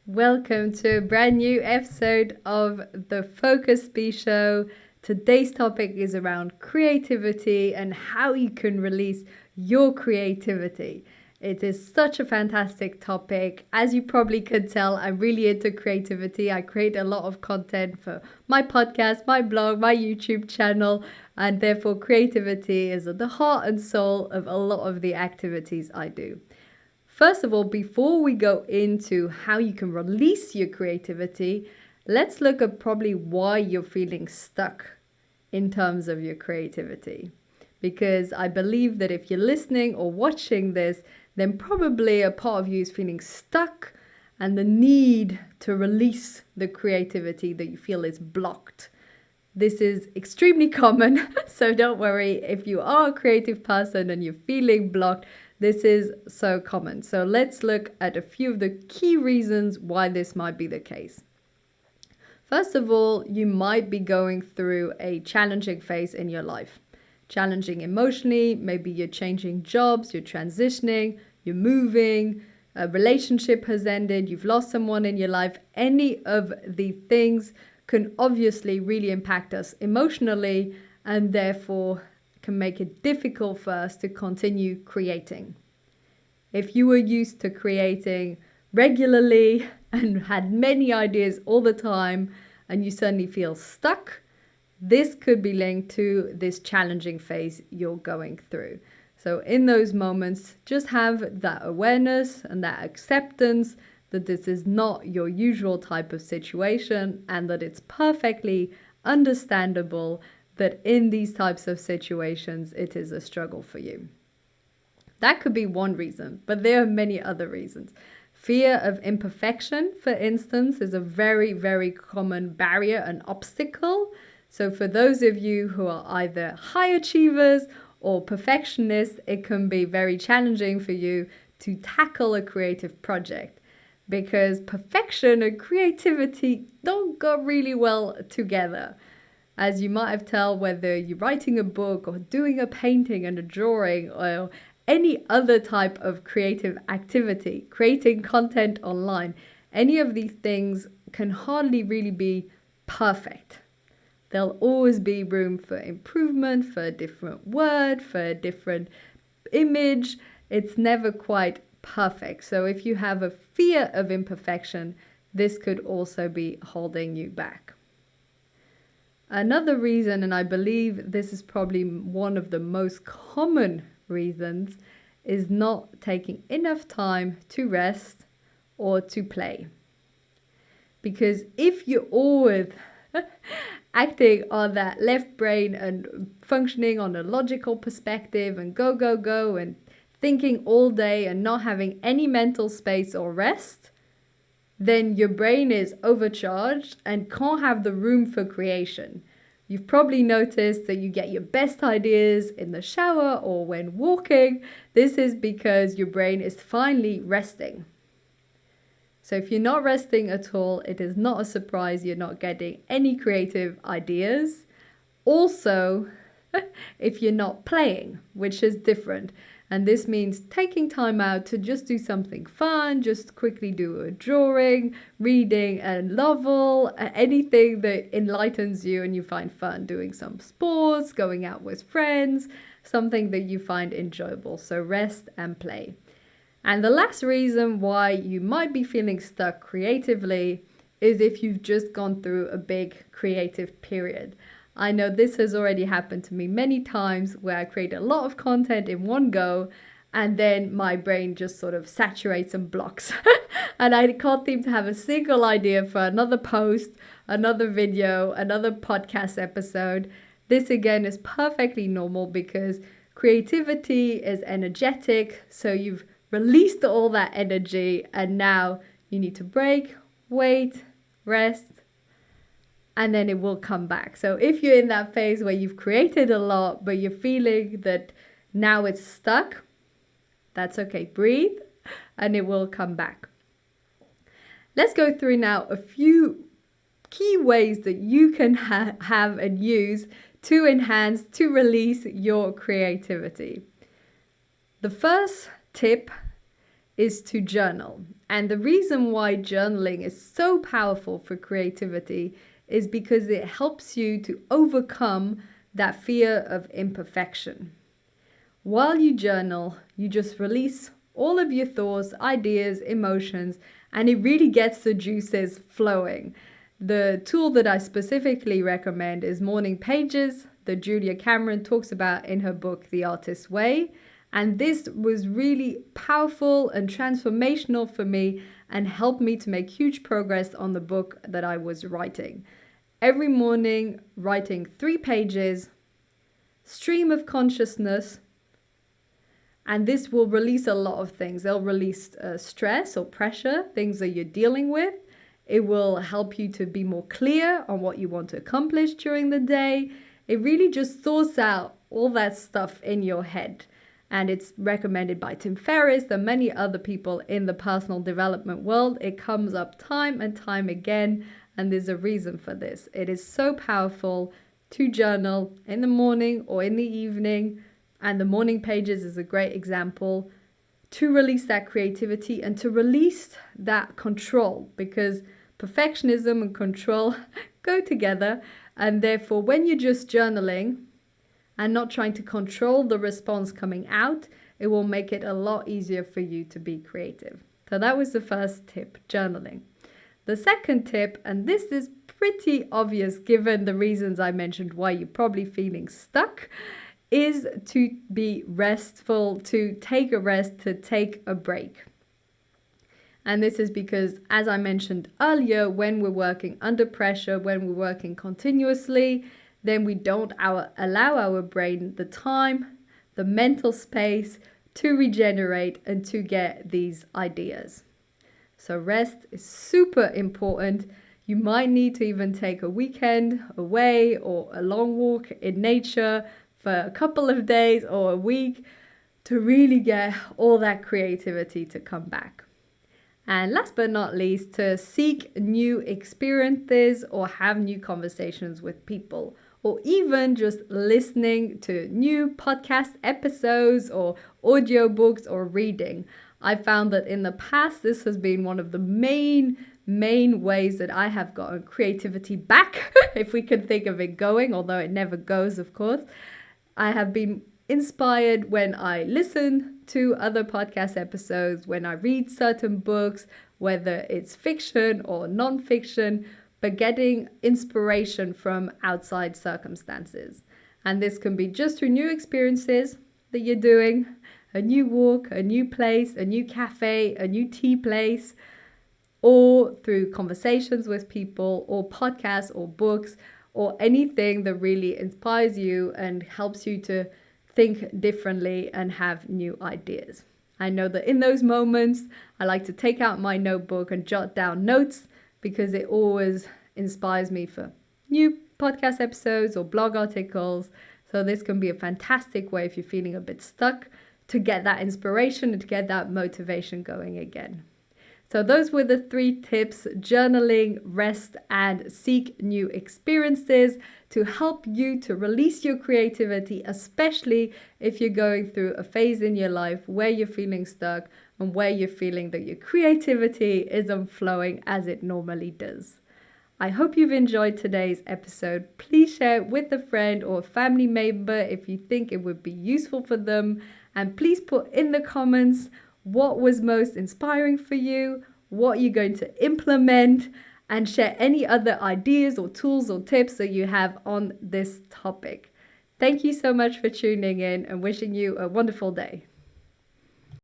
Welcome to a brand new episode of the Focus Bee Show. Today's topic is around creativity and how you can release your creativity. It is such a fantastic topic. As you probably could tell, I'm really into creativity. I create a lot of content for my podcast, my blog, my YouTube channel, and therefore creativity is at the heart and soul of a lot of the activities I do. First of all, before we go into how you can release your creativity, let's look at probably why you're feeling stuck in terms of your creativity. Because I believe that if you're listening or watching this, then probably a part of you is feeling stuck and the need to release the creativity that you feel is blocked. This is extremely common, so don't worry if you are a creative person and you're feeling blocked. This is so common. So let's look at a few of the key reasons why this might be the case. First of all, you might be going through a challenging phase in your life. Challenging emotionally, maybe you're changing jobs, you're transitioning, you're moving, a relationship has ended, you've lost someone in your life. Any of the things can obviously really impact us emotionally and therefore can make it difficult for us to continue creating. If you were used to creating regularly and had many ideas all the time and you suddenly feel stuck, this could be linked to this challenging phase you're going through. So in those moments, just have that awareness and that acceptance that this is not your usual type of situation and that it's perfectly understandable that in these types of situations, it is a struggle for you. That could be one reason, but there are many other reasons. Fear of imperfection, for instance, is a very, very common barrier and obstacle. So for those of you who are either high achievers or perfectionists, it can be very challenging for you to tackle a creative project because perfection and creativity don't go really well together. As you might have told, whether you're writing a book or doing a painting and a drawing or any other type of creative activity, creating content online, any of these things can hardly really be perfect. There'll always be room for improvement, for a different word, for a different image. It's never quite perfect. So if you have a fear of imperfection, this could also be holding you back. Another reason, and I believe this is probably one of the most common reasons, is not taking enough time to rest or to play. Because if you're always acting on that left brain and functioning on a logical perspective and go, go, go and thinking all day and not having any mental space or rest, then your brain is overcharged and can't have the room for creation. You've probably noticed that you get your best ideas in the shower or when walking. This is because your brain is finally resting. So if you're not resting at all, it is not a surprise you're not getting any creative ideas. Also, if you're not playing, which is different. And this means taking time out to just do something fun, just quickly do a drawing, reading a novel, anything that enlightens you and you find fun, doing some sports, going out with friends, something that you find enjoyable. So rest and play. And the last reason why you might be feeling stuck creatively is if you've just gone through a big creative period. I know this has already happened to me many times where I create a lot of content in one go and then my brain just sort of saturates and blocks and I can't seem to have a single idea for another post, another video, another podcast episode. This again is perfectly normal because creativity is energetic, so you've released all that energy and now you need to break, wait, rest, and then it will come back. So if you're in that phase where you've created a lot, but you're feeling that now it's stuck, that's okay. Breathe, and it will come back. Let's go through now a few key ways that you can have and use to enhance, to release your creativity. The first tip is to journal. And the reason why journaling is so powerful for creativity is because it helps you to overcome that fear of imperfection. While you journal, you just release all of your thoughts, ideas, emotions, and it really gets the juices flowing. The tool that I specifically recommend is Morning Pages, that Julia Cameron talks about in her book, The Artist's Way. And this was really powerful and transformational for me and helped me to make huge progress on the book that I was writing. Every morning, writing 3 pages, stream of consciousness, and this will release a lot of things. They'll release stress or pressure, things that you're dealing with. It will help you to be more clear on what you want to accomplish during the day. It really just sorts out all that stuff in your head. And it's recommended by Tim Ferriss and many other people in the personal development world. It comes up time and time again, and there's a reason for this. It is so powerful to journal in the morning or in the evening, and the Morning Pages is a great example to release that creativity and to release that control, because perfectionism and control go together. And therefore, when you're just journaling and not trying to control the response coming out, it will make it a lot easier for you to be creative. So that was the first tip, journaling. The second tip, and this is pretty obvious given the reasons I mentioned why you're probably feeling stuck, is to be restful, to take a rest, to take a break. And this is because, as I mentioned earlier, when we're working under pressure, when we're working continuously, then we don't allow our brain the time, the mental space to regenerate and to get these ideas. So rest is super important. You might need to even take a weekend away or a long walk in nature for a couple of days or a week to really get all that creativity to come back. And last but not least, to seek new experiences or have new conversations with people, or even just listening to new podcast episodes or audiobooks or reading. I found that in the past, this has been one of the main ways that I have gotten creativity back, if we can think of it going, although it never goes, of course. I have been inspired when I listen to other podcast episodes, when I read certain books, whether it's fiction or non-fiction, but getting inspiration from outside circumstances. And this can be just through new experiences that you're doing, a new walk, a new place, a new cafe, a new tea place, or through conversations with people, or podcasts, or books, or anything that really inspires you and helps you to think differently and have new ideas. I know that in those moments, I like to take out my notebook and jot down notes, because it always inspires me for new podcast episodes or blog articles. So this can be a fantastic way, if you're feeling a bit stuck, to get that inspiration and to get that motivation going again. So those were the 3 tips: journaling, rest, and seek new experiences, to help you to release your creativity, especially if you're going through a phase in your life where you're feeling stuck and where you're feeling that your creativity isn't flowing as it normally does. I hope you've enjoyed today's episode. Please share it with a friend or a family member if you think it would be useful for them. And please put in the comments what was most inspiring for you, what you're going to implement, and share any other ideas or tools or tips that you have on this topic. Thank you so much for tuning in and wishing you a wonderful day.